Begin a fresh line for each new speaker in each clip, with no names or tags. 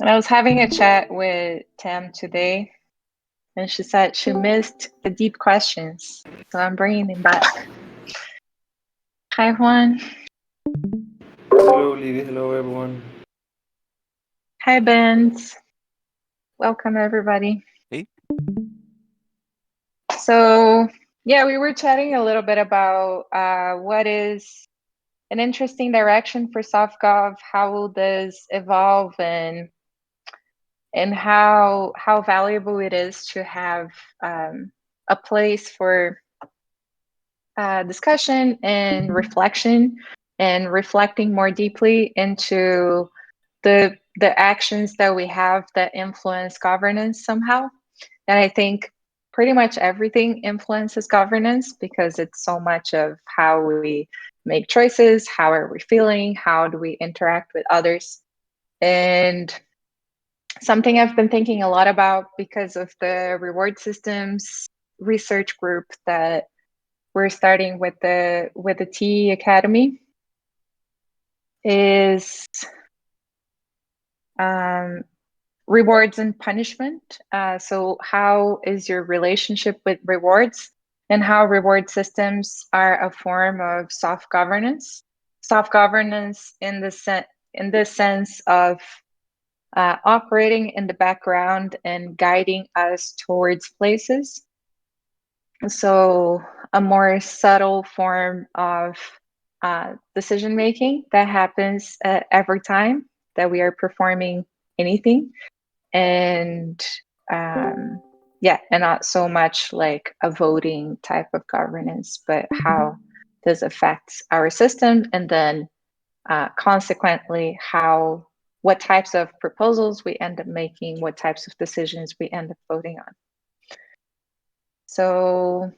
And I was having a chat with Tam today, and she said she missed the deep questions. So I'm bringing them back. Hi, Juan.
Hello, Livy. Hello, everyone.
Hi, Benz. Welcome, everybody.
Hey,
So, yeah, we were chatting a little bit about what is an interesting direction for Softgov. How will this evolve, and how valuable it is to have a place for discussion and reflection, and reflecting more deeply into the actions that we have that influence governance somehow. And I think pretty much everything influences governance because it's so much of how we make choices, how are we feeling, how do we interact with others. And something I've been thinking a lot about because of the reward systems research group that we're starting with the T Academy is um, rewards and punishment. So, how is your relationship with rewards, and how reward systems are a form of soft governance? Soft governance in in the sense of operating in the background and guiding us towards places. So, a more subtle form of decision making that happens every time that we are performing anything. And yeah, and not so much like a voting type of governance, but how this affects our system, and then consequently, how what types of proposals we end up making, what types of decisions we end up voting on. So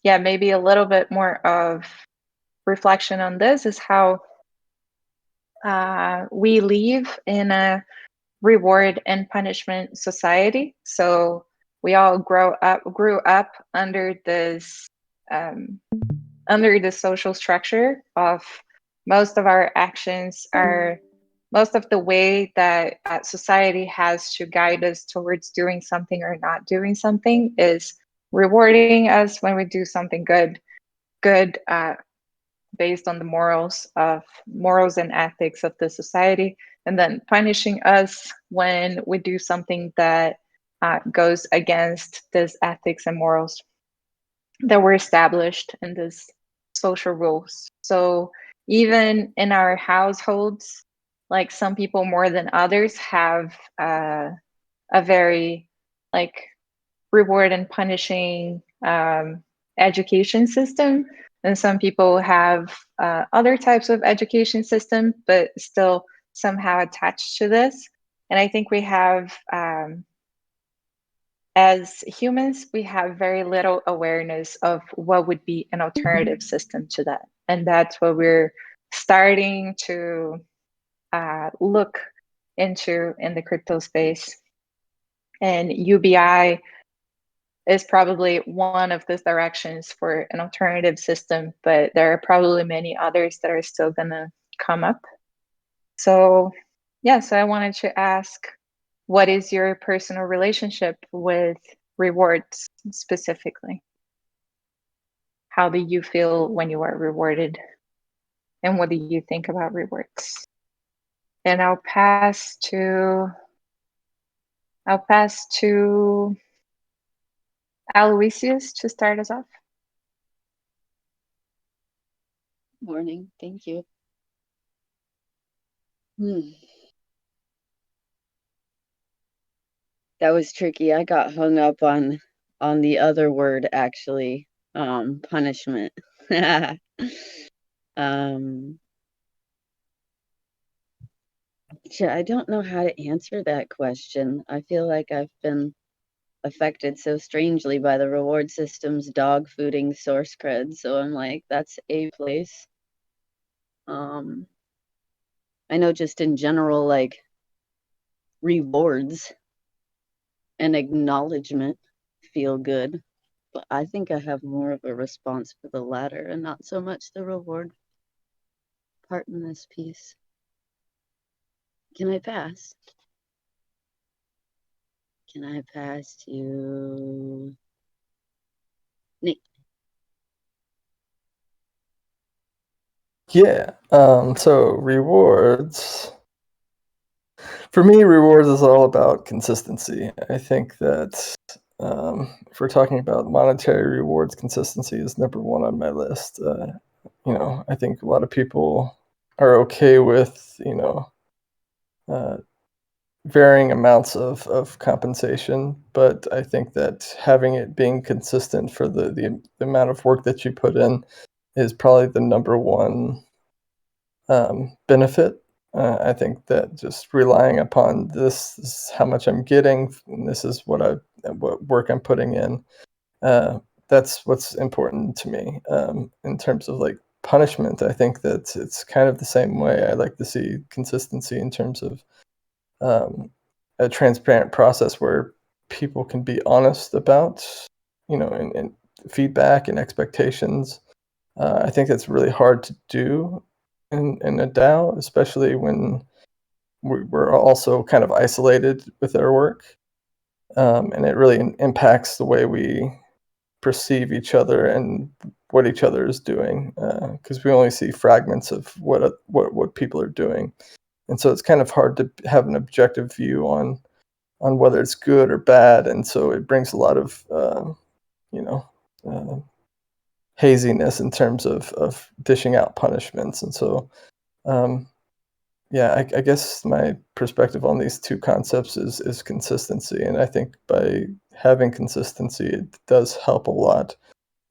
yeah, maybe a little bit more of reflection on this is how we live in a reward and punishment society. So we all grew up um, under the social structure of most of our actions are most of the way that society has to guide us towards doing something or not doing something is rewarding us when we do something good based on the morals and ethics of the society, and then punishing us when we do something that goes against these ethics and morals that were established in these social rules. So even in our households, like some people more than others have a very like reward and punishing education system, and some people have other types of education system but still somehow attached to this. And I think we have as humans we have very little awareness of what would be an alternative system to that, and that's what we're starting to look into in the crypto space. And UBI is probably one of those directions for an alternative system, but there are probably many others that are still going to come up. So, yeah, so I wanted to ask, what is your personal relationship with rewards specifically? How do you feel when you are rewarded? And what do you think about rewards? And I'll pass to Aloysius to start us off.
Morning. Thank you. Hmm. That was tricky. I got hung up on the other word actually. Punishment. um I don't know how to answer that question. I feel like I've been affected so strangely by the reward system's dog fooding source cred. So I'm like, that's a place. Um I know just in general, like rewards and acknowledgement feel good. But I think I have more of a response for the latter and not so much the reward part in this piece. Can I pass? Can I pass to Nick?
Yeah. So rewards. For me, rewards is all about consistency. I think that if we're talking about monetary rewards, consistency is number one on my list. I think a lot of people are okay with, uh, varying amounts of compensation, but I think that having it being consistent for the amount of work that you put in is probably the number one benefit. I think that just relying upon this is how much I'm getting, and this is what work I'm putting in. That's what's important to me. In terms of like punishment, I think that it's kind of the same way. I like to see consistency in terms of a transparent process where people can be honest about, and feedback and expectations. I think that's really hard to do in a DAO, especially when we're also kind of isolated with our work, and it really impacts the way we perceive each other and what each other is doing, because we only see fragments of what people are doing, and so it's kind of hard to have an objective view on whether it's good or bad, and so it brings a lot of you know. Uh, haziness in terms of dishing out punishments. And so, um, yeah, I guess my perspective on these two concepts is consistency. And I think by having consistency, it does help a lot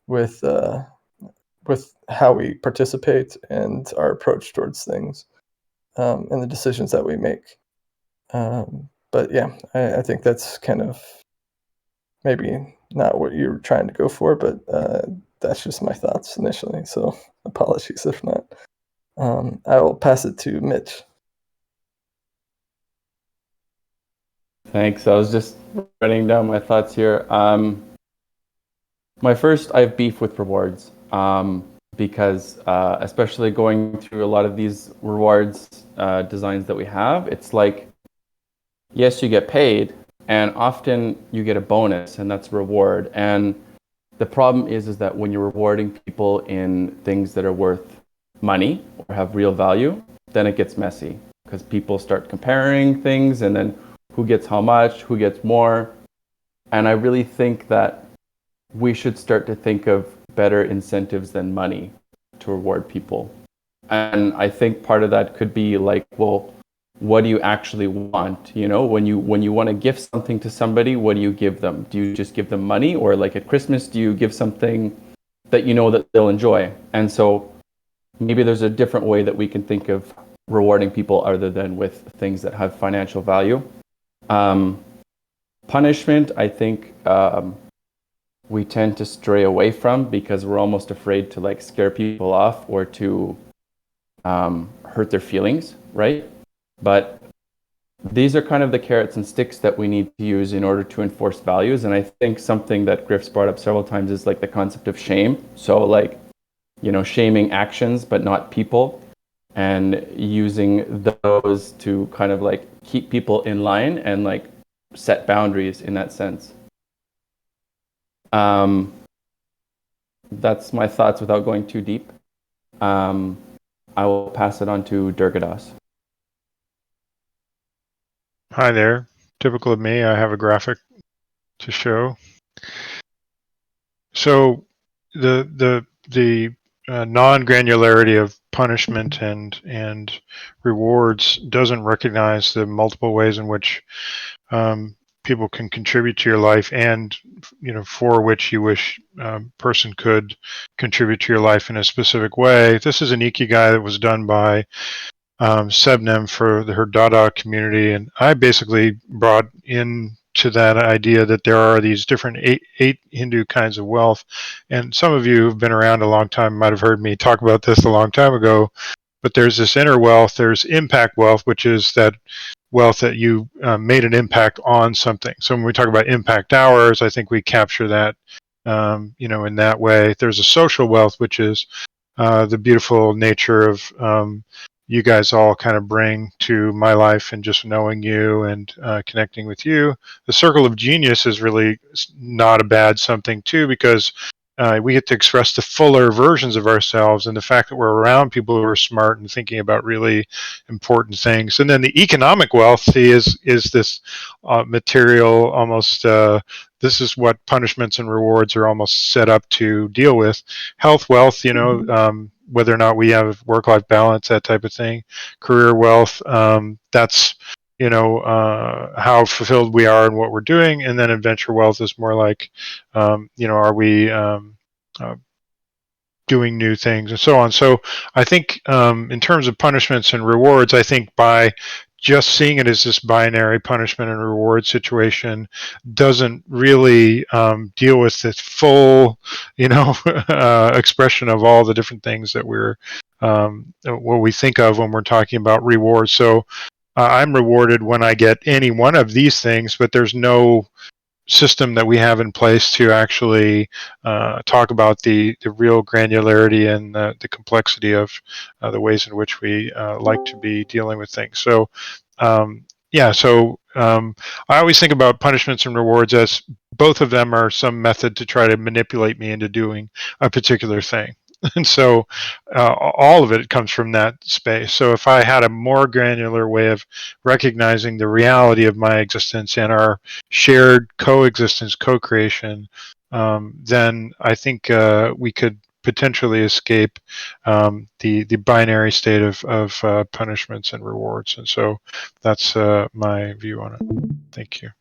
with how we participate and our approach towards things, and the decisions that we make. But yeah, I think that's kind of maybe not what you're trying to go for, but that's just my thoughts initially. So apologies if not. I will pass it to Mitch.
Thanks. I was just writing down my thoughts here. I have beef with rewards, because especially going through a lot of these rewards designs that we have, it's like, yes, you get paid, and often you get a bonus, and that's reward. And the problem is that when you're rewarding people in things that are worth money or have real value, then it gets messy because people start comparing things, and then who gets how much, who gets more. And I really think that we should start to think of better incentives than money to reward people. And I think part of that could be like, well, what do you actually want? When you want to gift something to somebody, what do you give them? Do you just give them money? Or like at Christmas, do you give something that you know that they'll enjoy? And so maybe there's a different way that we can think of rewarding people other than with things that have financial value. Punishment, I think we tend to stray away from because we're almost afraid to like scare people off or to hurt their feelings, right? But these are kind of the carrots and sticks that we need to use in order to enforce values. And I think something that Griff's brought up several times is like the concept of shame. So like, shaming actions, but not people, and using those to kind of like keep people in line and like set boundaries in that sense. That's my thoughts without going too deep. I will pass it on to Durgadas.
Hi there. Typical of me, I have a graphic to show. So the non-granularity of punishment and rewards doesn't recognize the multiple ways in which people can contribute to your life, and for which you wish person could contribute to your life in a specific way. This is an ikigai that was done by Sebnem for her Dada community, and I basically brought into that idea that there are these different eight Hindu kinds of wealth, and some of you who've been around a long time might have heard me talk about this a long time ago. But there's this inner wealth, there's impact wealth, which is that wealth that you made an impact on something. So when we talk about impact hours, I think we capture that, in that way. There's a social wealth, which is the beautiful nature of you guys all kind of bring to my life, and just knowing you and connecting with you. The circle of genius is really not a bad something too, because we get to express the fuller versions of ourselves, and the fact that we're around people who are smart and thinking about really important things. And then the economic wealth is this material, almost this is what punishments and rewards are almost set up to deal with. Health wealth, whether or not we have work-life balance, that type of thing. Career wealth, that's how fulfilled we are in what we're doing. And then adventure wealth is more like, are we doing new things and so on. So I think in terms of punishments and rewards, I think by just seeing it as this binary punishment and reward situation doesn't really deal with the full, expression of all the different things that what we think of when we're talking about rewards. So I'm rewarded when I get any one of these things, but there's no system that we have in place to actually talk about the real granularity and the complexity of the ways in which we like to be dealing with things. So, I always think about punishments and rewards as both of them are some method to try to manipulate me into doing a particular thing. And so all of it comes from that space. So if I had a more granular way of recognizing the reality of my existence and our shared coexistence, co-creation, then I think we could potentially escape the binary state of punishments and rewards. And so that's my view on it. Thank you.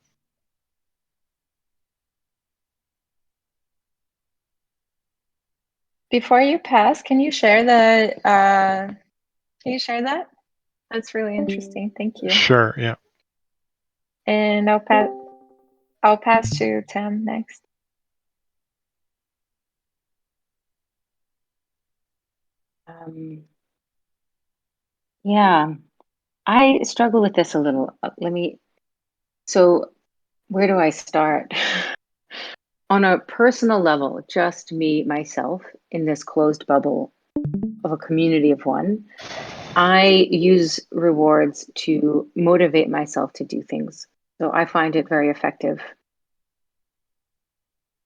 Before you pass, can you share the? Can you share that? That's really interesting. Thank you.
Sure. Yeah.
And I'll pass to Tim next.
Yeah, I struggle with this a little. So where do I start? On a personal level, just me, myself, in this closed bubble of a community of one, I use rewards to motivate myself to do things. So I find it very effective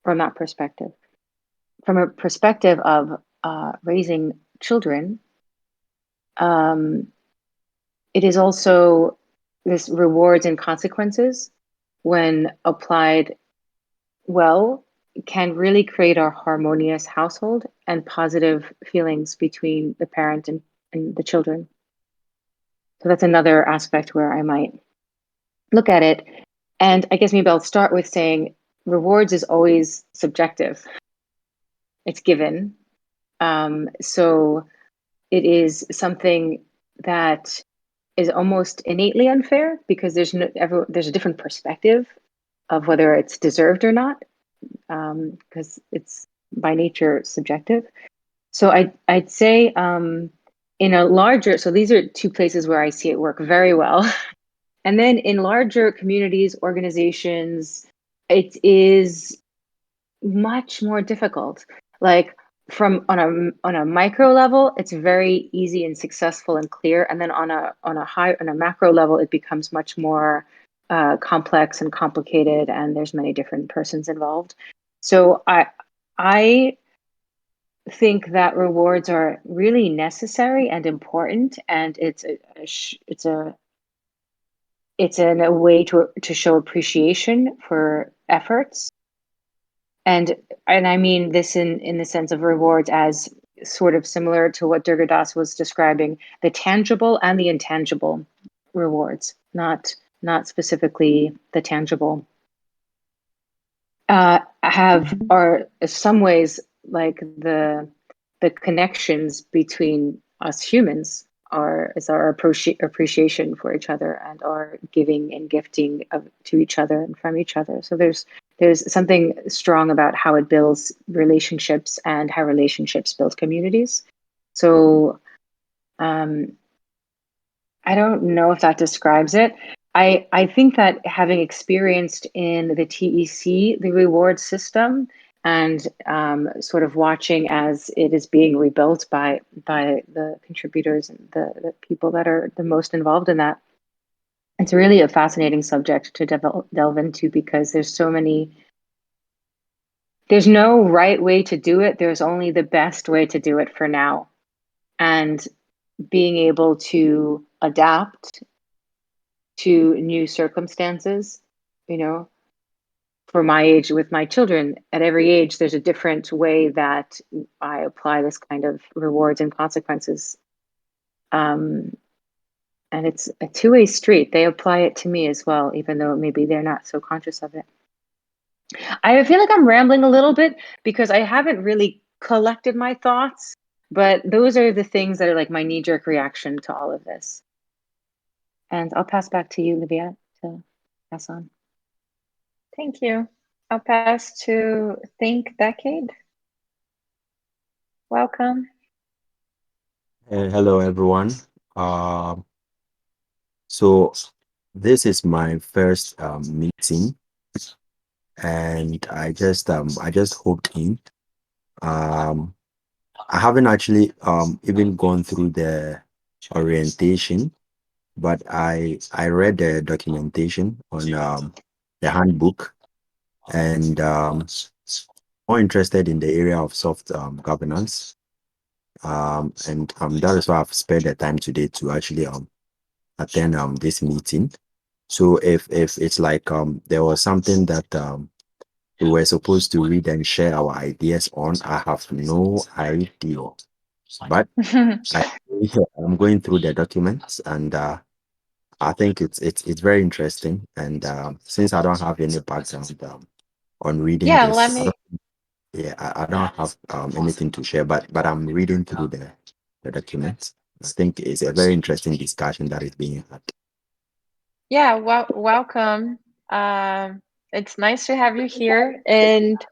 from that perspective. From a perspective of raising children, it is also this rewards and consequences, when applied well, can really create a harmonious household and positive feelings between the parent and the children. So that's another aspect where I might look at it. And I guess maybe I'll start with saying rewards is always subjective. It's given. So it is something that is almost innately unfair, because there's a different perspective of whether it's deserved or not, because it's by nature subjective. So I'd say in a larger, so these are two places where I see it work very well. And then in larger communities, organizations, it is much more difficult. Like on a micro level, it's very easy and successful and clear. And then on a macro level, it becomes much more complex and complicated, and there's many different persons involved. So I think that rewards are really necessary and important, and it's a way to show appreciation for efforts. And I mean this in the sense of rewards as sort of similar to what Durgadas was describing, the tangible and the intangible rewards, not specifically the tangible. Are some ways like the connections between us humans is our appreciation for each other, and our giving and gifting to each other and from each other. So there's something strong about how it builds relationships and how relationships build communities. So I don't know if that describes it. I think that having experienced in the TEC the reward system, and sort of watching as it is being rebuilt by the contributors and the people that are the most involved in that. It's really a fascinating subject to delve into, because there's no right way to do it. There's only the best way to do it for now. And being able to adapt to new circumstances, for my age with my children, at every age, there's a different way that I apply this kind of rewards and consequences. And it's a two-way street. They apply it to me as well, even though maybe they're not so conscious of it. I feel like I'm rambling a little bit because I haven't really collected my thoughts, but those are the things that are like my knee-jerk reaction to all of this. And I'll pass back to you, Liviade, to pass on.
Thank you. I'll pass to Think Decade. Welcome.
Hello, everyone. So this is my first meeting, and I just hopped in. I haven't actually even gone through the orientation, but I read the documentation on the handbook, and more interested in the area of soft governance. And that is why I've spent the time today to actually attend this meeting. So if it's like there was something that we were supposed to read and share our ideas on, I have no idea. But I'm going through the documents, and I think it's very interesting. And since I don't have any background on reading
Yeah,
this,
let me.
I don't have anything to share, but I'm reading through the documents. I think it's a very interesting discussion that is being had.
Yeah, welcome. It's nice to have you here, and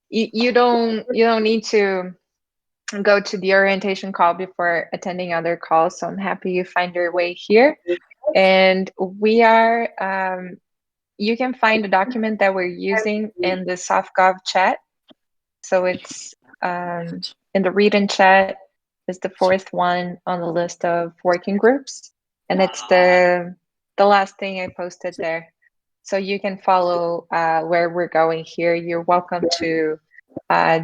you don't need to go to the orientation call before attending other calls. So I'm happy you find your way here. And we are. You can find the document that we're using in the Softgov chat. So it's in the read and chat is the fourth one on the list of working groups, and it's the last thing I posted there. So you can follow where we're going here. You're welcome to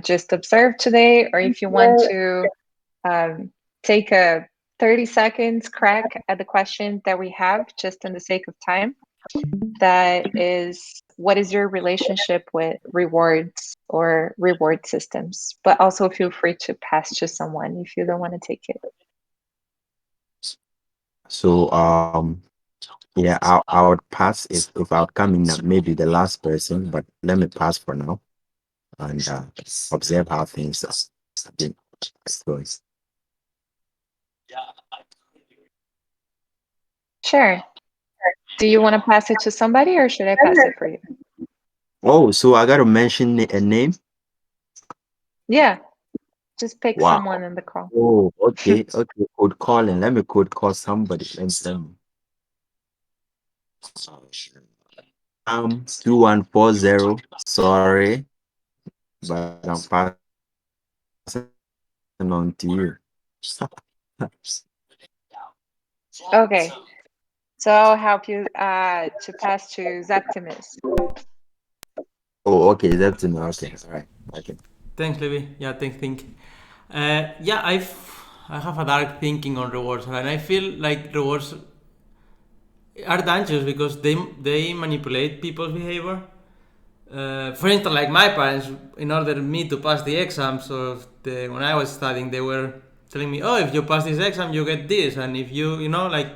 just observe today, or if you want to take a 30 seconds crack at the question that we have, just in the sake of time. That is, what is your relationship with rewards or reward systems? But also feel free to pass to someone if you don't want to take it.
So yeah, I would pass if I would come in maybe the last person, but let me pass for now and observe how things are been going.
Sure. Do you want to pass it to somebody, or should I pass it for you?
Oh, so I gotta mention a name?
Yeah, just pick
Wow.
someone in the call.
Oh, okay. Code calling. Let me code call somebody. Let me. 2140. Sorry, but I'm passing on to you.
Okay, so I'll help you to pass to Zaptimus.
Oh, okay. That's enough. Okay, all right. Okay.
Thanks, Levi. Yeah, thanks, Think. Yeah, I have a dark thinking on rewards, and I feel like rewards are dangerous because they manipulate people's behavior. For instance, like my parents, in order me to pass the exams or when I was studying, they were telling me, "Oh, if you pass this exam, you get this," and if you know, like,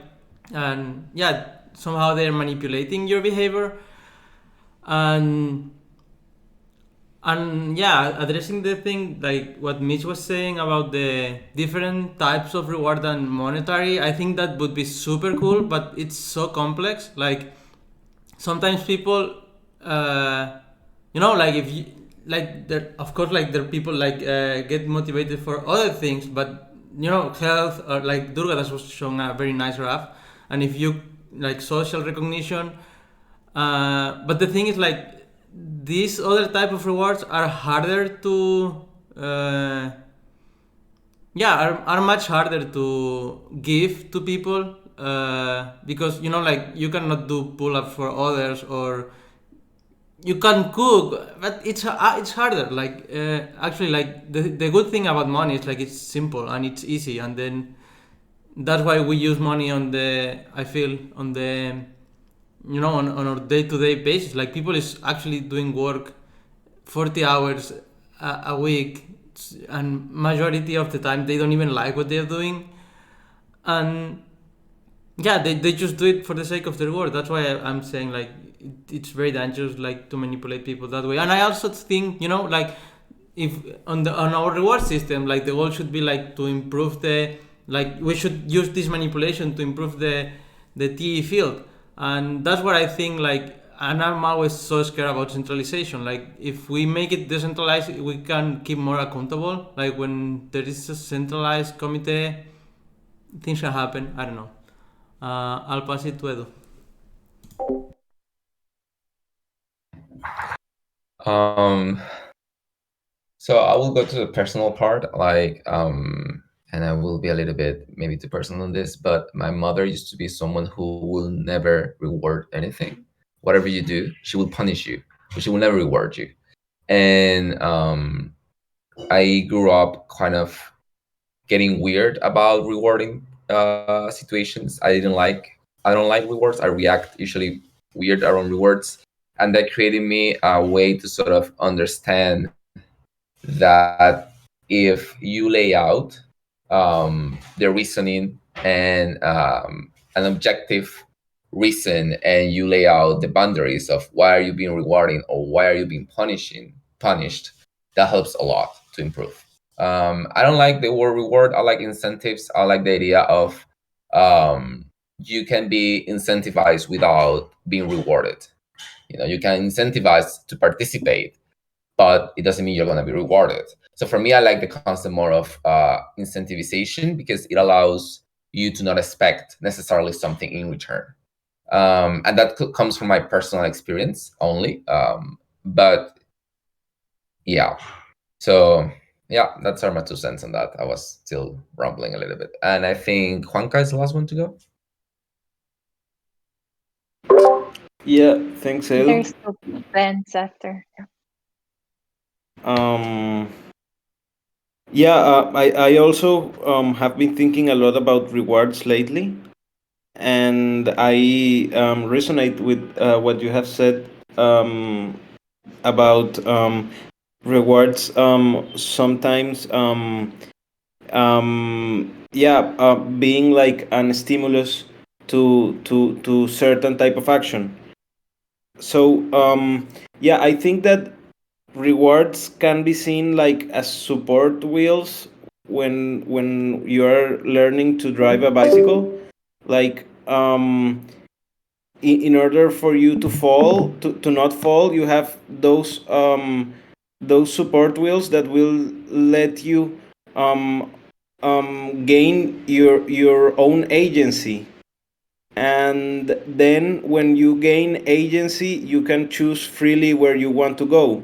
and yeah, somehow they're manipulating your behavior, and yeah, addressing the thing like what Mitch was saying about the different types of reward and monetary, I think that would be super cool, but it's so complex. Like sometimes people, like if you like, there of course like there are people like get motivated for other things, but health, or like Durga that was showing a very nice graph, and if you like social recognition, but the thing is like these other type of rewards are harder to are much harder to give to people because like you cannot do pull-ups for others, or you can cook, but it's harder. Like actually, like the good thing about money is like it's simple and it's easy, and then that's why we use money on the, I feel, on the on our day-to-day basis. Like people is actually doing work 40 hours a week, and majority of the time they don't even like what they're doing, and they just do it for the sake of the reward. That's why I'm saying like it's very dangerous like to manipulate people that way. And I also think like if on our reward system, like the goal should be like to improve the, like we should use this manipulation to improve the TE field. And that's what I think, like, and I'm always so scared about centralization. Like if we make it decentralized, we can keep more accountable. Like when there is a centralized committee, things can happen. I don't know. I'll pass it to Edu.
So I will go to the personal part, like, and I will be a little bit maybe too personal on this, but my mother used to be someone who will never reward anything. Whatever you do, she will punish you, but she will never reward you. And I grew up kind of getting weird about rewarding situations. I don't like rewards. I react usually weird around rewards, and that created me a way to sort of understand that if you lay out the reasoning and an objective reason, and you lay out the boundaries of why are you being rewarding or why are you being punished, that helps a lot to improve. I don't like the word reward. I like incentives. I like the idea of you can be incentivized without being rewarded. You can incentivize to participate, but it doesn't mean you're going to be rewarded. So for me, I like the concept more of incentivization, because it allows you to not expect necessarily something in return. And that comes from my personal experience only. But yeah, so yeah, that's my 2 cents on that. I was still rumbling a little bit. And I think Juanca is the last one to go.
Yeah, thanks, Edu.
There's still Ben's after.
I also have been thinking a lot about rewards lately, and I resonate with what you have said about rewards. Sometimes, being like an stimulus to certain type of action. So I think that rewards can be seen like as support wheels when you are learning to drive a bicycle. Like in order for you to not fall, you have those support wheels that will let you gain your own agency. And then when you gain agency, you can choose freely where you want to go.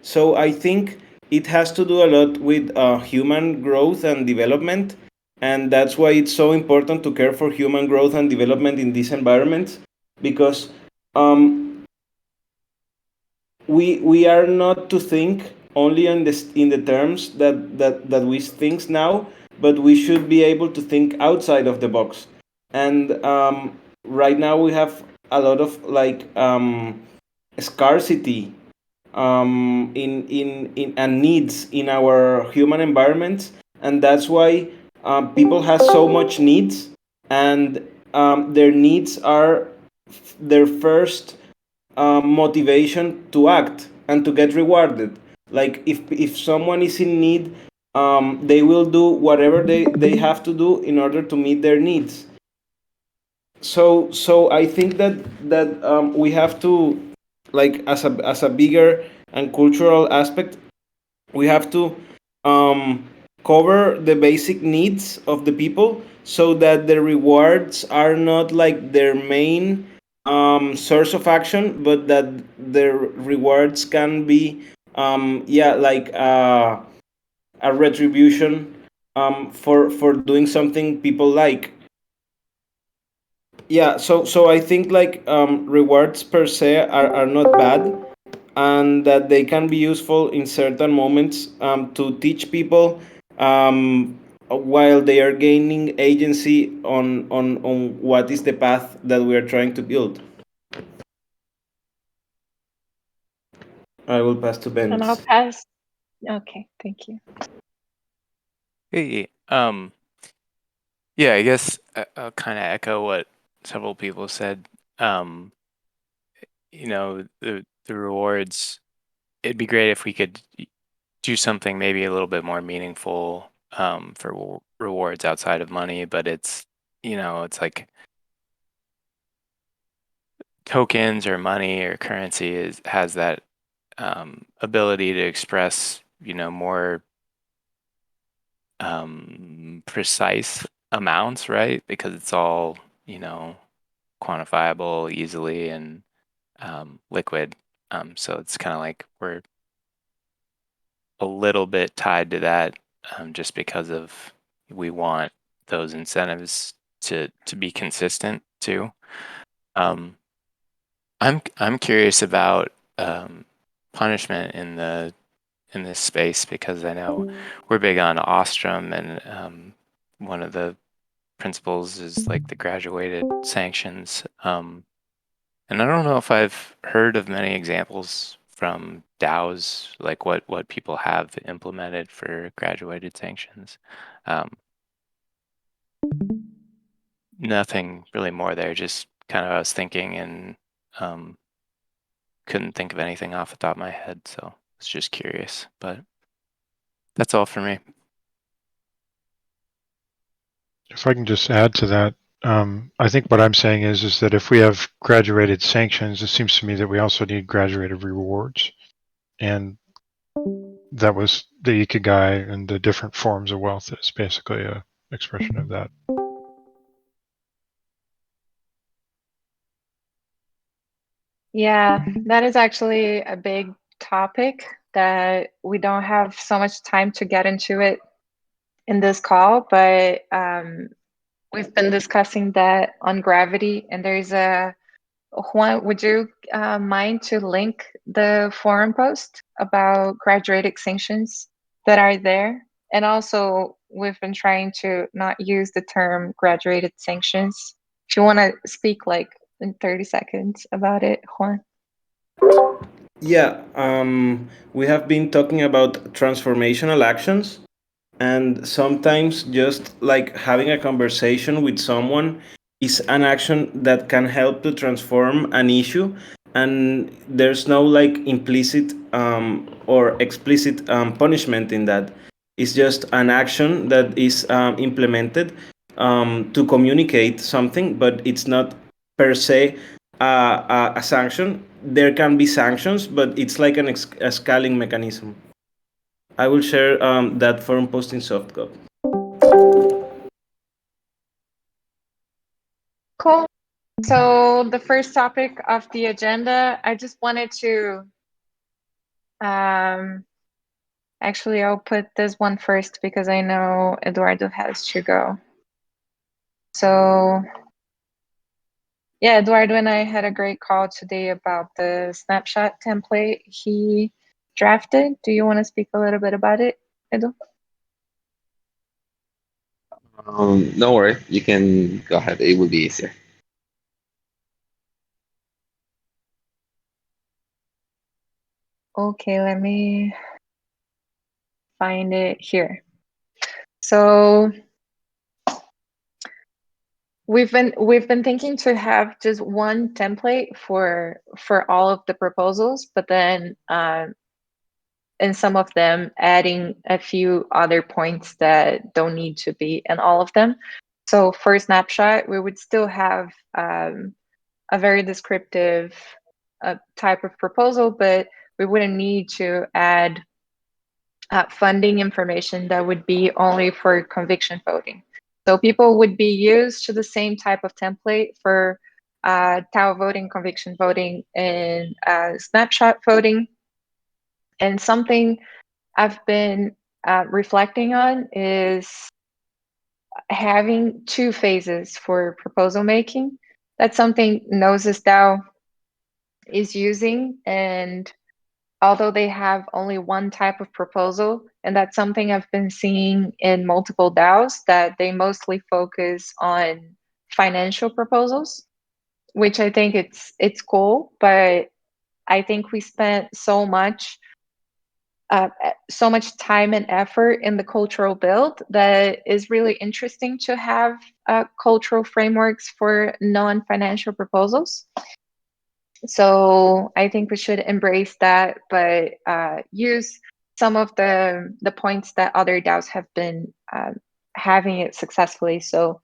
So I think it has to do a lot with human growth and development, and that's why it's so important to care for human growth and development in these environments, because we are not to think only in the terms that we think now, but we should be able to think outside of the box. And right now we have a lot of like scarcity in and needs in our human environments, and that's why people have so much needs, and their needs are their first motivation to act and to get rewarded. Like if someone is in need, they will do whatever they have to do in order to meet their needs. So I think that we have to, like, as a bigger and cultural aspect, we have to cover the basic needs of the people, so that the rewards are not like their main source of action, but that the rewards can be like a retribution for doing something people like. Yeah, so I think like rewards per se are not bad, and that they can be useful in certain moments to teach people while they are gaining agency on what is the path that we are trying to build. I will pass to
And I'll
Benz.
pass. Okay, thank you.
Hey, yeah, I guess I'll kind of echo what several people said. Um, the rewards, it'd be great if we could do something maybe a little bit more meaningful for rewards outside of money, but it's like tokens or money or currency has that ability to express, more precise amounts, right? Because it's all, quantifiable easily and liquid. So it's kind of like we're a little bit tied to that just because of we want those incentives to be consistent too. I'm curious about punishment in this space because I know we're big on Ostrom and one of the principles is like the graduated sanctions. And I don't know if I've heard of many examples from DAOs, like what people have implemented for graduated sanctions. Um, Nothing really more there, just kind of I was thinking and um, couldn't think of anything off the top of my head, so I was just curious. But that's all for me.
If I can just add to that, I think what I'm saying is that if we have graduated sanctions, it seems to me that we also need graduated rewards, and that was the ikigai and the different forms of wealth is basically a expression of that.
Yeah, that is actually a big topic that we don't have so much time to get into it in this call, but we've been discussing that on Gravity, and there's a Juan, would you mind to link the forum post about graduate sanctions that are there? And also, we've been trying to not use the term graduated sanctions. If you want to speak like in 30 seconds about it, Juan.
Yeah, we have been talking about transformational actions, and sometimes just like having a conversation with someone is an action that can help to transform an issue, and there's no like implicit or explicit punishment in that. It's just an action that is implemented to communicate something, but it's not per se a sanction. There can be sanctions, but it's like a scaling mechanism. I will share that forum post in Softgov.
Cool. So the first topic of the agenda, I just wanted to actually I'll put this one first because I know Eduardo has to go. So yeah, Eduardo and I had a great call today about the snapshot template he drafted. Do you want to speak a little bit about it, Edu?
Don't worry, you can go ahead. It will be easier.
Okay, let me find it here. So we've been thinking to have just one template for all of the proposals, but then in some of them adding a few other points that don't need to be in all of them. So for Snapshot, we would still have a very descriptive type of proposal, but we wouldn't need to add funding information that would be only for conviction voting. So people would be used to the same type of template for Tau voting, conviction voting, and snapshot voting. And something I've been reflecting on is having 2 phases for proposal making. That's something Gnosis DAO is using, and although they have only one type of proposal, and that's something I've been seeing in multiple DAOs, that they mostly focus on financial proposals, which I think it's cool, but I think we spent so much time and effort in the cultural build that is really interesting to have cultural frameworks for non-financial proposals. So I think we should embrace that, but use some of the points that other DAOs have been having it successfully. So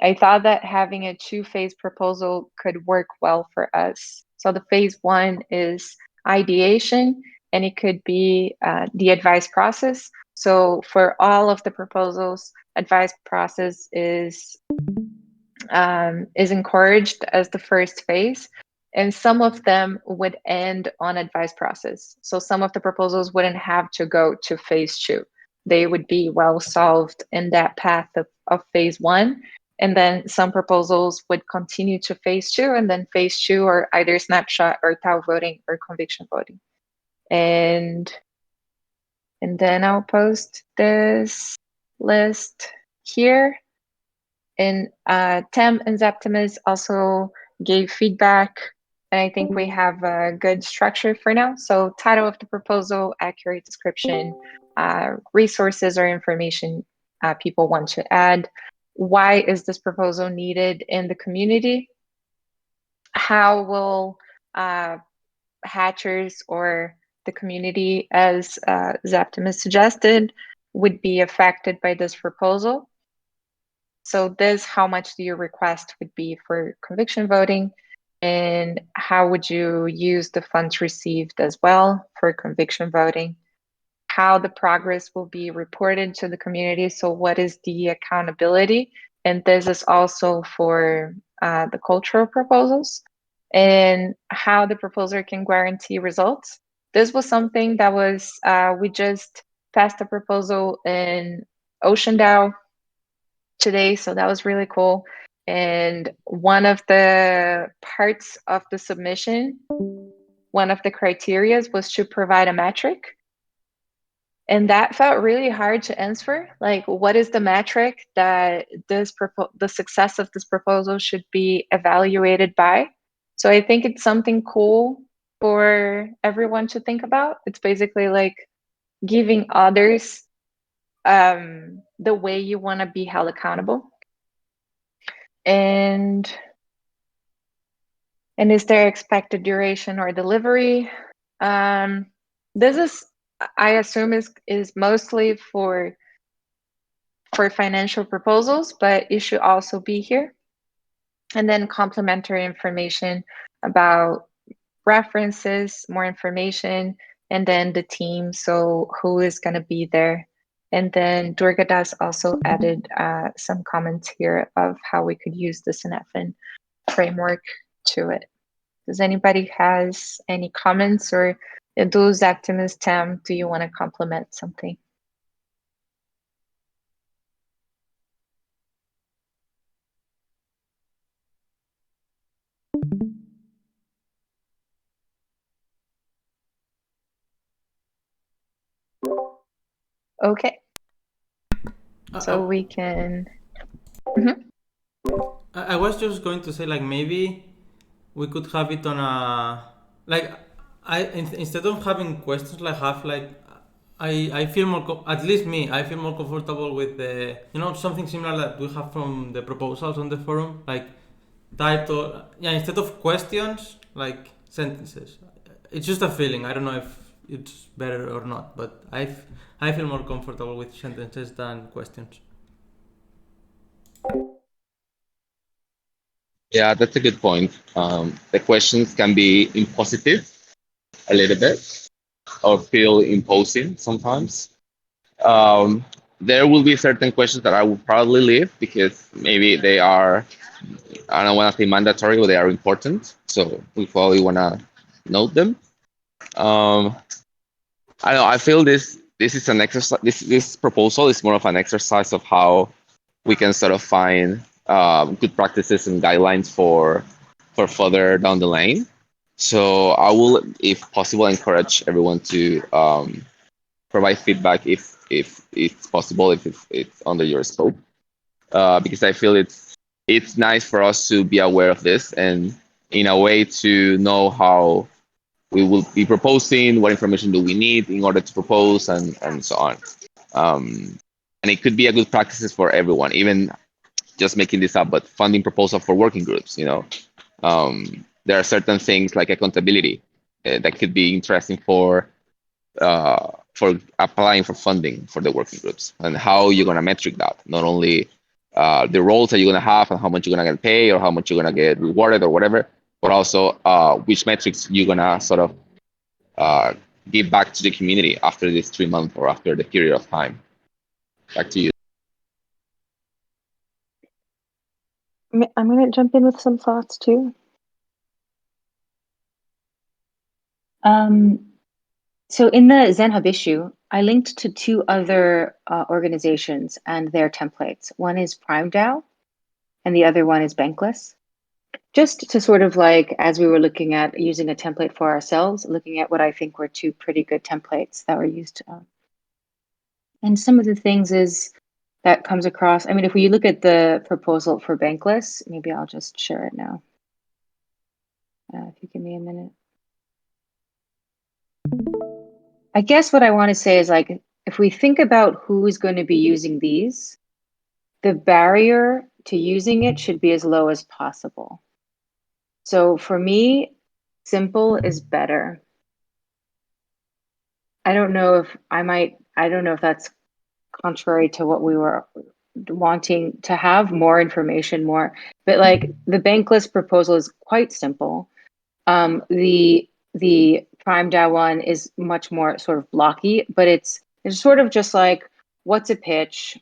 I thought that having a 2-phase proposal could work well for us. So the phase 1 is ideation, and it could be the advice process. So for all of the proposals, advice process is encouraged as the first phase, and some of them would end on advice process. So some of the proposals wouldn't have to go to phase 2. They would be well solved in that path of phase 1. And then some proposals would continue to phase 2, and then phase 2 are either snapshot or Tau voting or conviction voting. And then I'll post this list here. And Tem and Zeptimus also gave feedback, and I think we have a good structure for now. So title of the proposal, accurate description, resources or information people want to add. Why is this proposal needed in the community? How will hatchers or the community, as Zeptimus suggested, would be affected by this proposal? So this, how much do your request would be for conviction voting? And how would you use the funds received as well for conviction voting? How the progress will be reported to the community. So what is the accountability? And this is also for the cultural proposals, and how the proposer can guarantee results. This was something that was, we just passed a proposal in Ocean DAO today, so that was really cool. And one of the parts of the submission, one of the criteria was to provide a metric. And that felt really hard to answer. Like, what is the metric that the success of this proposal should be evaluated by? So I think it's something cool for everyone to think about. It's basically like giving others the way you want to be held accountable. And is there expected duration or delivery? This is, I assume, is mostly for financial proposals, but it should also be here. And then complementary information about references, more information, and then the team, so who is going to be there. And then Durgadas also added some comments here of how we could use the Synaphin framework to it. Does anybody has any comments, or those Zeptimus, Tam, do you want to complement something? Okay. So we can.
I was just going to say, like, maybe we could have it on a, like, instead of having questions, like, have like, I feel more, at least me, I feel more comfortable with the, something similar that we have from the proposals on the forum, like title, instead of questions, like sentences. It's just a feeling. I don't know if it's better or not, but I feel more comfortable with sentences than questions.
Yeah, that's a good point. The questions can be impositive a little bit or feel imposing sometimes. There will be certain questions that I will probably leave because maybe they are I don't want to say mandatory, but they are important. So we probably want to note them. I don't know. I feel this is an exercise. This proposal is more of an exercise of how we can sort of find good practices and guidelines for further down the lane. So I will, if possible, encourage everyone to provide feedback if it's possible, if it's under your scope, because I feel it's nice for us to be aware of this and in a way to know how we will be proposing, what information do we need in order to propose, and so on. And it could be a good practices for everyone, even just making this up, but funding proposal for working groups. There are certain things like accountability that could be interesting for applying for funding for the working groups, and how you're gonna metric that. Not only the roles that you're gonna have and how much you're gonna get paid or how much you're gonna get rewarded or whatever, but also which metrics you're gonna sort of give back to the community after this 3 months or after the period of time. Back to you.
I'm going to jump in with some thoughts too. So in the ZenHub issue, I linked to 2 other organizations and their templates. One is PrimeDAO, and the other one is Bankless. Just to sort of like, as we were looking at using a template for ourselves, looking at what I think were 2 pretty good templates that were used. And some of the things is that comes across. I mean, if we look at the proposal for Bankless, maybe I'll just share it now. If you give me a minute. I guess what I want to say is, like, if we think about who is going to be using these, the barrier to using it should be as low as possible. So for me, simple is better. I don't know if that's contrary to what we were wanting to have more information, but like the Bankless proposal is quite simple. The PrimeDAO one is much more sort of blocky, but it's sort of just like, what's a pitch?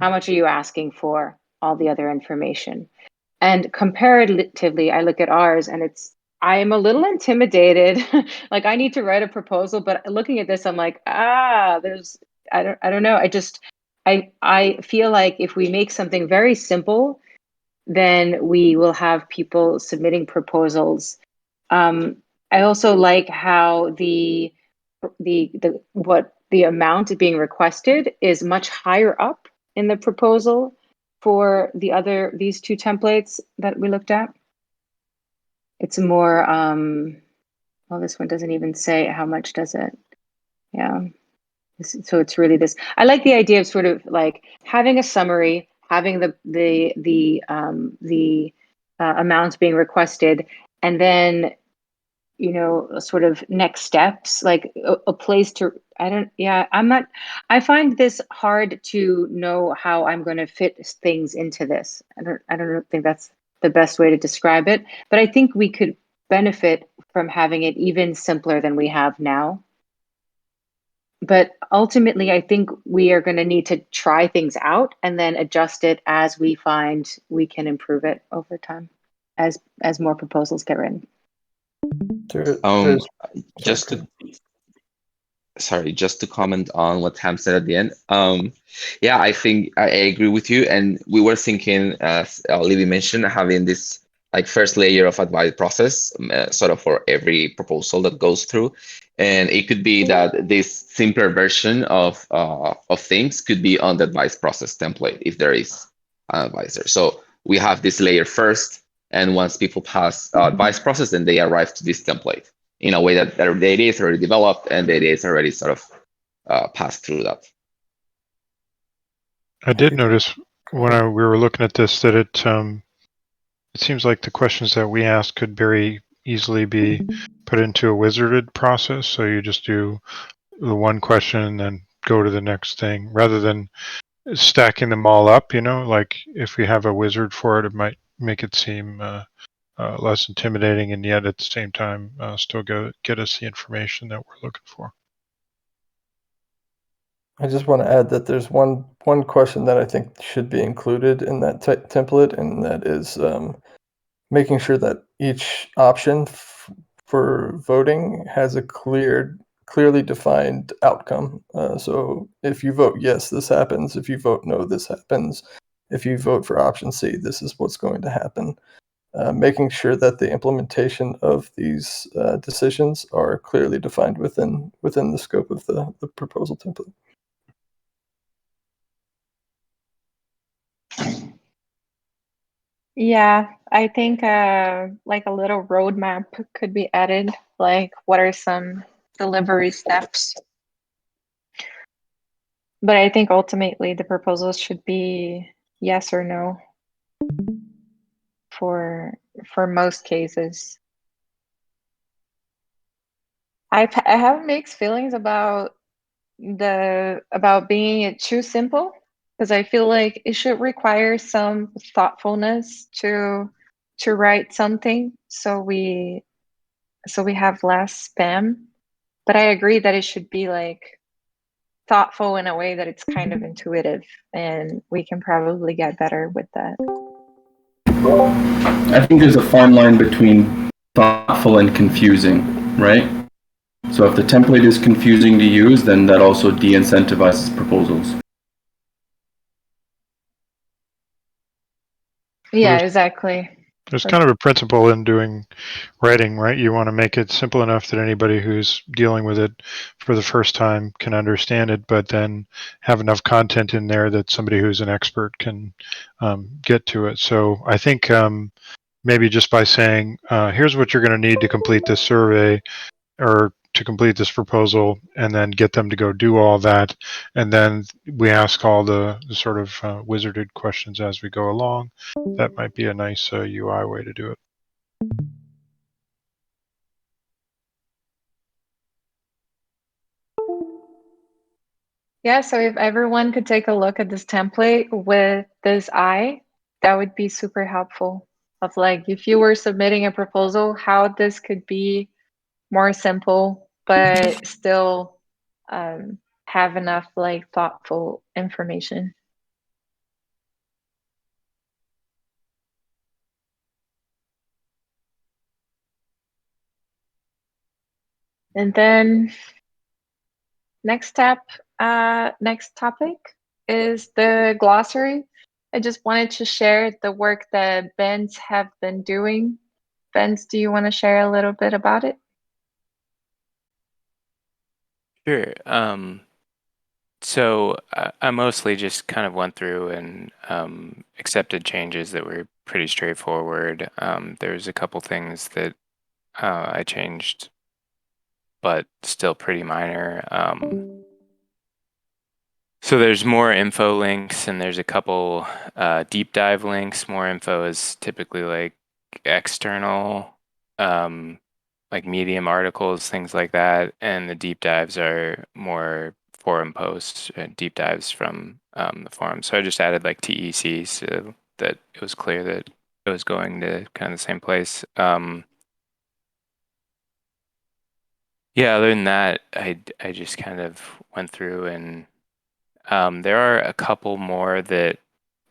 How much are you asking for? All the other information. And comparatively, I look at ours and I am a little intimidated. Like, I need to write a proposal, but looking at this, I'm like, I don't know. I feel like if we make something very simple, then we will have people submitting proposals. I also like how the amount being requested is much higher up in the proposal for these 2 templates that we looked at. It's more, well, this one doesn't even say how much, does it? Yeah. So it's really this. I like the idea of sort of like having a summary, having the amounts being requested, and then, sort of next steps, like a place to, I find this hard to know how I'm going to fit things into this. I don't think that's the best way to describe it, but I think we could benefit from having it even simpler than we have now. But ultimately, I think we are going to need to try things out and then adjust it as we find we can improve it over time, as more proposals get written.
Just to comment on what Tam said at the end. I think I agree with you, and we were thinking, as Livy mentioned, having this like first layer of advice process, sort of for every proposal that goes through, and it could be that this simpler version of things could be on the advice process template if there is an advisor. So we have this layer first, and once people pass advice process, then they arrive to this template in a way that the data is already developed and the data is already sort of passed through that.
I did notice when we were looking at this that it seems like the questions that we ask could very easily be put into a wizarded process. So you just do the one question and then go to the next thing rather than stacking them all up. Like if we have a wizard for it, it might make it seem less intimidating, and yet at the same time still get us the information that we're looking for.
I just want to add that there's one question that I think should be included in that template, and that is making sure that each option for voting has a clearly defined outcome. So if you vote yes, this happens. If you vote no, this happens. If you vote for option C, this is what's going to happen. Making sure that the implementation of these decisions are clearly defined within the scope of the proposal template.
Yeah, I think like a little roadmap could be added. Like, what are some delivery steps? But I think ultimately the proposals should be yes or no for most cases. I have mixed feelings about being too simple, because I feel like it should require some thoughtfulness to write something, so we have less spam. But I agree that it should be like thoughtful in a way that it's kind of intuitive, and we can probably get better with that.
I think there's a fine line between thoughtful and confusing, right? So if the template is confusing to use, then that also de-incentivizes proposals.
Yeah, exactly.
There's kind of a principle in doing writing, right? You want to make it simple enough that anybody who's dealing with it for the first time can understand it, but then have enough content in there that somebody who's an expert can get to it. So I think maybe just by saying, here's what you're going to need to complete this survey or to complete this proposal, and then get them to go do all that. And then we ask all the sort of wizarded questions as we go along. That might be a nice UI way to do it.
Yeah, so if everyone could take a look at this template with this eye, that would be super helpful. Of like, if you were submitting a proposal, how this could be more simple, but still have enough like thoughtful information. And then next topic is the glossary. I just wanted to share the work that Ben's have been doing. Ben's, do you want to share a little bit about it?
Sure. So I mostly just kind of went through and accepted changes that were pretty straightforward. There's a couple things that I changed, but still pretty minor. So there's more info links, and there's a couple deep dive links. More info is typically like external, like Medium articles, things like that, and the deep dives are more forum posts, deep dives from the forum. So I just added like TEC so that it was clear that it was going to kind of the same place. Yeah, other than that, I just kind of went through and there are a couple more that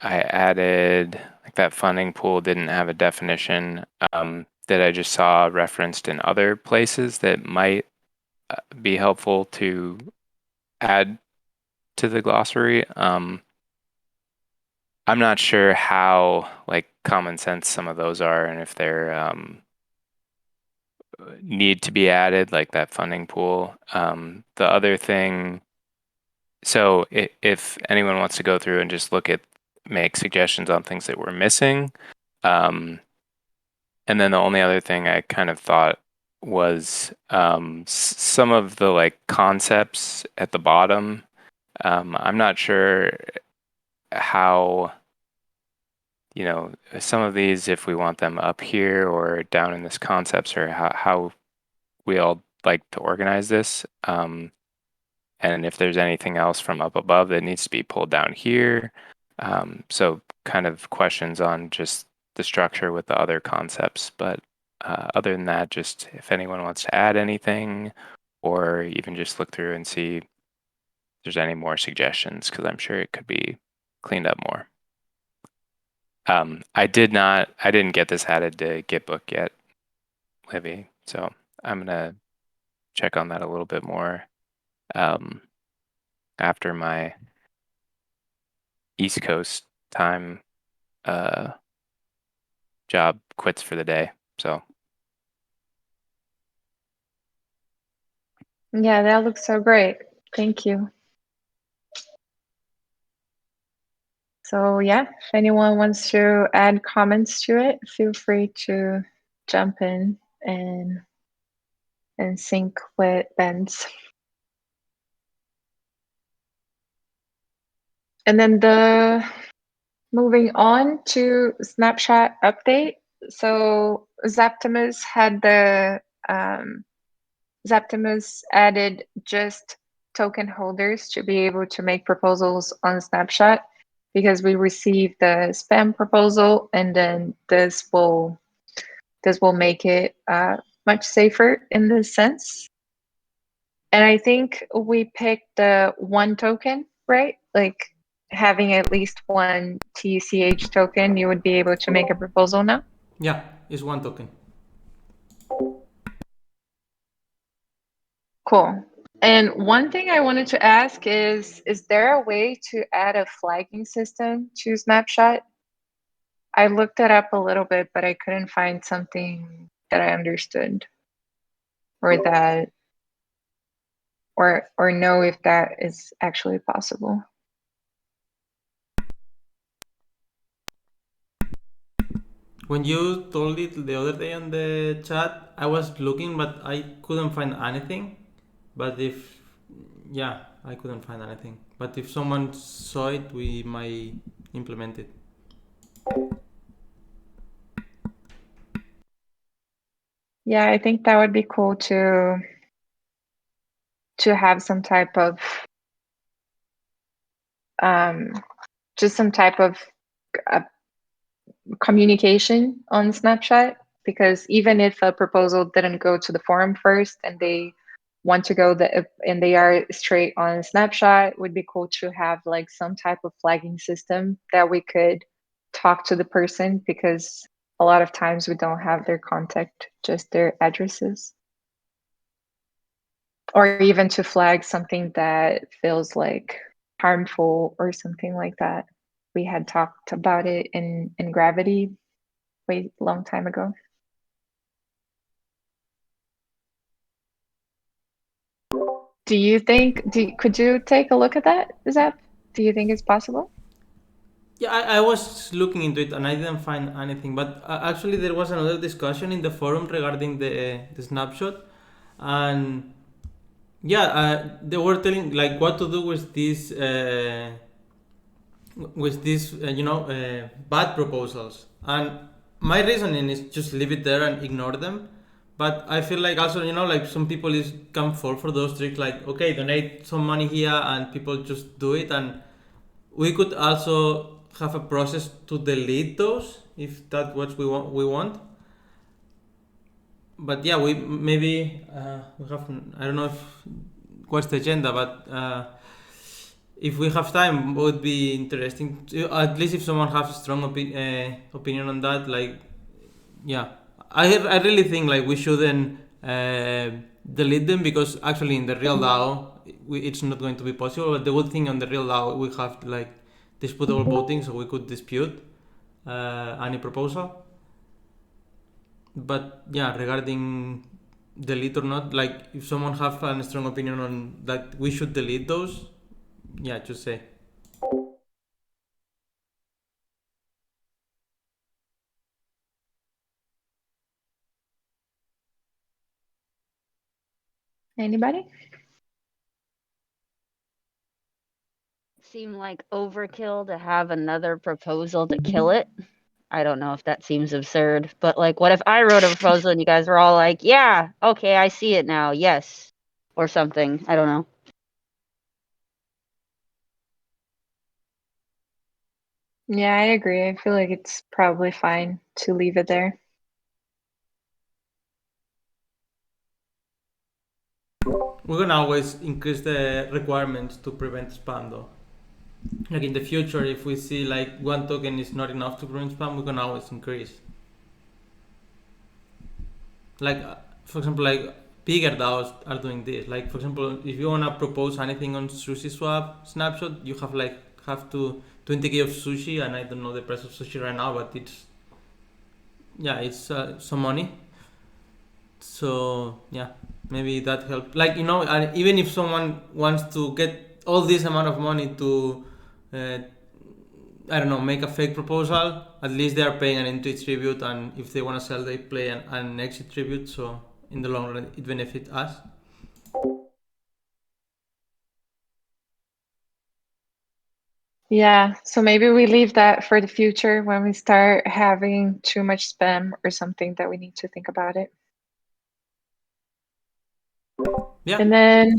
I added, like that funding pool didn't have a definition that I just saw referenced in other places that might be helpful to add to the glossary. I'm not sure how like common sense some of those are, and if they're need to be added, like that funding pool. The other thing, so if anyone wants to go through and just make suggestions on things that we're missing. And then the only other thing I kind of thought was some of the like concepts at the bottom. I'm not sure how, some of these, if we want them up here or down in this concepts, or how we all like to organize this. And if there's anything else from up above that needs to be pulled down here. So kind of questions on just the structure with the other concepts. But other than that, just if anyone wants to add anything or even just look through and see if there's any more suggestions, because I'm sure it could be cleaned up more. I didn't get this added to Gitbook yet, Livy. So I'm gonna check on that a little bit more after my East Coast time job quits for the day. So
Yeah, that looks so great. Thank you. So yeah, if anyone wants to add comments to it, feel free to jump in and sync with Ben's. And then moving on to Snapshot update. So Zaptimus had Zaptimus added just token holders to be able to make proposals on Snapshot, because we received the spam proposal, and then this will make it much safer in this sense. And I think we picked the one token, right? Like having at least one TCH token, you would be able to make a proposal now?
Yeah, it's one token.
Cool. And one thing I wanted to ask is there a way to add a flagging system to Snapshot? I looked it up a little bit, but I couldn't find something that I understood or that or know if that is actually possible.
When you told it the other day on the chat, I was looking, but I couldn't find anything. But I couldn't find anything. But if someone saw it, we might implement it.
Yeah, I think that would be cool to have some type of just some type of communication on Snapshot, because even if a proposal didn't go to the forum first and they want to go and they are straight on Snapshot, it would be cool to have like some type of flagging system that we could talk to the person, because a lot of times we don't have their contact, just their addresses. Or even to flag something that feels like harmful or something like that. We had talked about it in Gravity way long time ago. Do you think, could you take a look at that, Zap? Do you think it's possible?
Yeah, I was looking into it and I didn't find anything. But actually, there was another discussion in the forum regarding the snapshot, and they were telling like what to do with these bad proposals. And my reasoning is just leave it there and ignore them. But I feel like also, like some people can fall for those tricks, like, okay, donate some money here, and people just do it. And we could also have a process to delete those if that's what we want. But yeah, we maybe we have, I don't know what's the agenda, but if we have time, it would be interesting at least if someone has a strong opinion on that. Like, yeah, I really think like we shouldn't delete them, because actually in the real DAO it's not going to be possible. But the good thing on the real DAO, we have like disputable voting, so we could dispute any proposal. But yeah, regarding delete or not, like if someone have a strong opinion on that we should delete those, yeah, just say.
Anybody?
Seem like overkill to have another proposal to kill it. I don't know if that seems absurd, but like, what if I wrote a proposal and you guys were all like, yeah, okay, I see it now, yes, or something. I don't know.
Yeah, I agree. I feel like it's probably fine to leave it there.
We can always increase the requirements to prevent spam, though. Like in the future, if we see like one token is not enough to prevent spam, we can always increase. Like for example, like bigger DAOs are doing this. Like for example, if you wanna propose anything on SushiSwap Snapshot, you have to 20K of sushi, and I don't know the price of sushi right now, but it's some money. So yeah, maybe that helps. Like even if someone wants to get all this amount of money to, I don't know, make a fake proposal, at least they are paying an entry tribute, and if they want to sell, they pay an exit tribute. So in the long run, it benefits us.
Yeah, so maybe we leave that for the future when we start having too much spam or something that we need to think about it.
Yeah.
And then,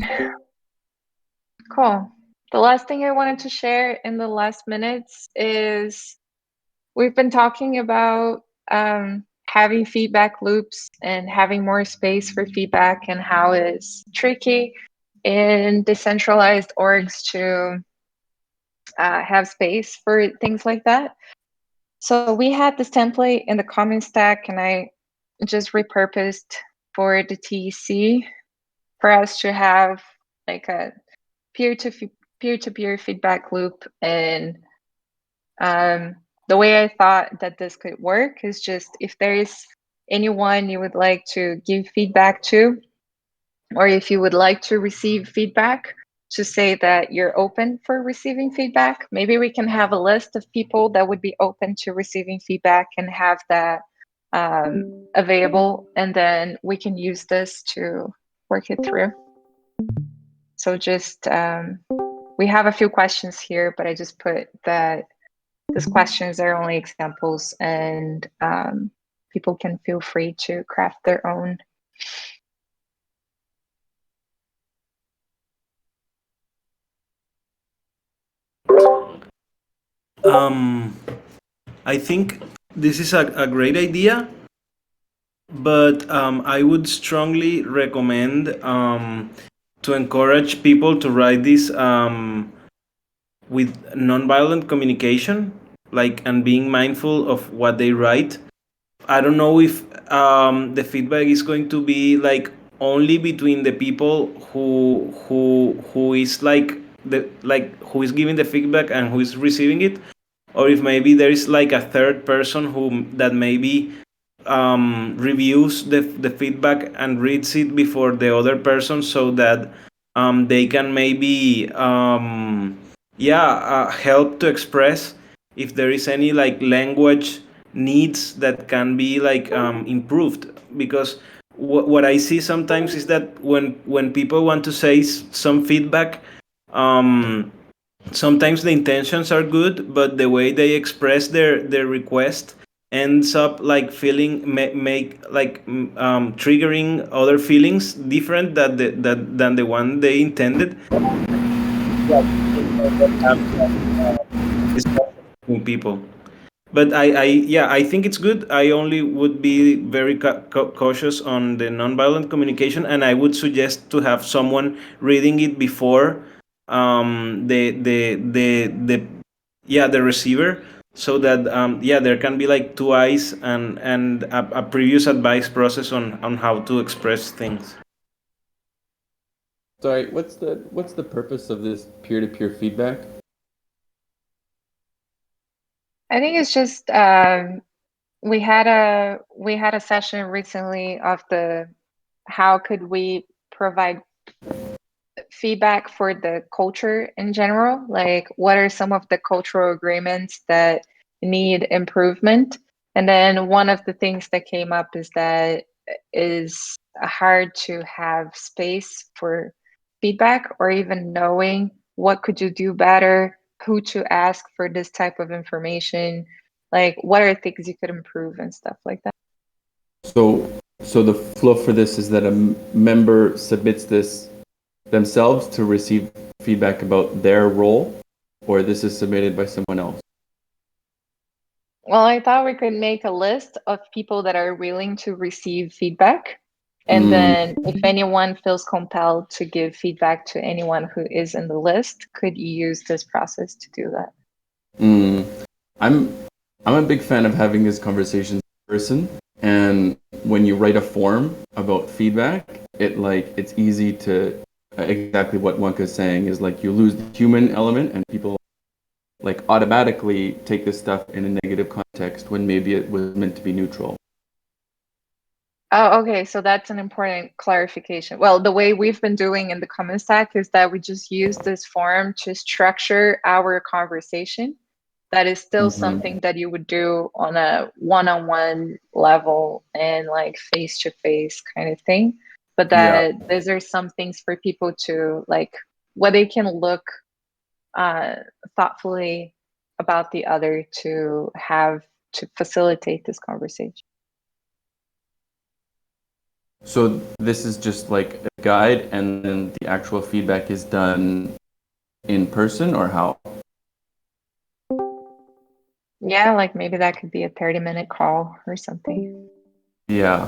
cool. The last thing I wanted to share in the last minutes is we've been talking about having feedback loops and having more space for feedback, and how it's tricky in decentralized orgs to have space for things like that. So we had this template in the common stack, and I just repurposed for the TEC for us to have like a peer-to-peer feedback loop. And the way I thought that this could work is just if there is anyone you would like to give feedback to, or if you would like to receive feedback, to say that you're open for receiving feedback. Maybe we can have a list of people that would be open to receiving feedback and have that available, and then we can use this to work it through. So just, we have a few questions here, but I just put that these questions are only examples, and people can feel free to craft their own.
I think this is a great idea, but I would strongly recommend to encourage people to write this with nonviolent communication, like, and being mindful of what they write. I don't know if the feedback is going to be like only between the people who is like who is giving the feedback and who is receiving it, or if maybe there is like a third person who that maybe reviews the feedback and reads it before the other person, so that they can maybe help to express if there is any like language needs that can be like improved. Because what I see sometimes is that when people want to say some feedback, sometimes the intentions are good, but the way they express their request ends up like feeling triggering other feelings different than the one they intended. People. But I think it's good. I only would be very cautious on the nonviolent communication, and I would suggest to have someone reading it before the receiver, so that there can be like two eyes and a previous advice process on how to express things.
Sorry, what's the purpose of this peer-to-peer feedback?
I think it's just we had a session recently of how could we provide feedback for the culture in general, like what are some of the cultural agreements that need improvement. And then one of the things that came up is that is hard to have space for feedback, or even knowing what could you do better, who to ask for this type of information, like what are things you could improve and stuff like that.
So the flow for this is that a member submits this themselves to receive feedback about their role, or this is submitted by someone else?
Well, I thought we could make a list of people that are willing to receive feedback, And then if anyone feels compelled to give feedback to anyone who is in the list, could you use this process to do that?
I'm a big fan of having these conversations in person, and when you write a form about feedback, it's easy to exactly what Wanka is saying is like you lose the human element, and people like automatically take this stuff in a negative context when maybe it was meant to be neutral.
Oh, okay. So that's an important clarification. Well, the way we've been doing in the comment stack is that we just use this form to structure our conversation. That is still something that you would do on a one-on-one level and like face-to-face kind of thing. But that these are some things for people to like, where they can look thoughtfully about the other to have to facilitate this conversation.
So this is just like a guide, and then the actual feedback is done in person, or how?
Yeah, like maybe that could be a 30-minute call or something.
Yeah.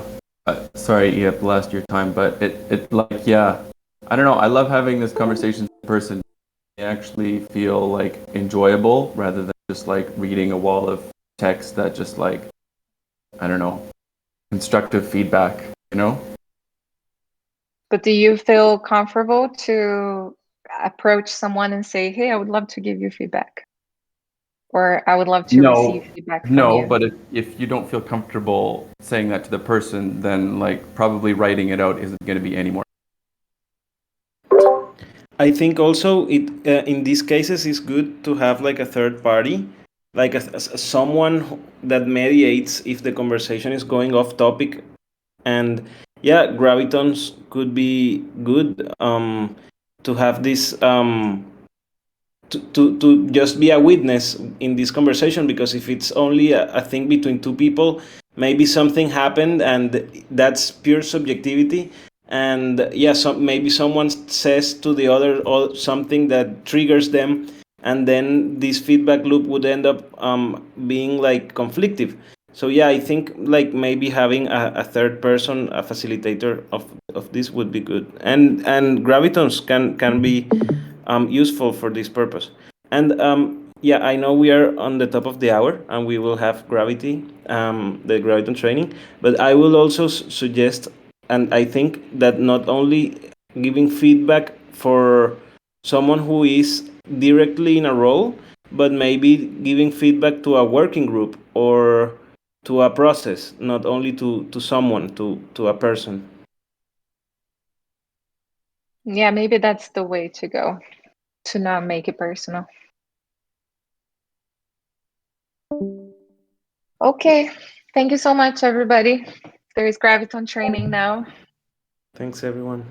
Sorry, Iep, lost your time, but it like, yeah. I don't know. I love having this conversation in person. They actually feel like enjoyable rather than just like reading a wall of text that just like, I don't know, constructive feedback, you know?
But do you feel comfortable to approach someone and say, hey, I would love to give you feedback? Or I would love to receive feedback from you?
But if you don't feel comfortable saying that to the person, then like probably writing it out isn't going to be any more.
I think also it in these cases it's good to have like a third party, like someone that mediates if the conversation is going off topic, and yeah, gravitons could be good to have this to just be a witness in this conversation, because if it's only a thing between two people, maybe something happened and that's pure subjectivity, and yeah, maybe someone says to the other or something that triggers them, and then this feedback loop would end up being like conflictive. So yeah, I think like maybe having a third person, a facilitator of this would be good, and gravitons can be useful for this purpose. And yeah, I know we are on the top of the hour and we will have gravity, the graviton training, but I will also suggest, and I think that not only giving feedback for someone who is directly in a role, but maybe giving feedback to a working group or to a process, not only to someone, to a person.
Yeah, maybe that's the way to go, to not make it personal. Okay, thank you so much, everybody. There is graviton training now.
Thanks, everyone.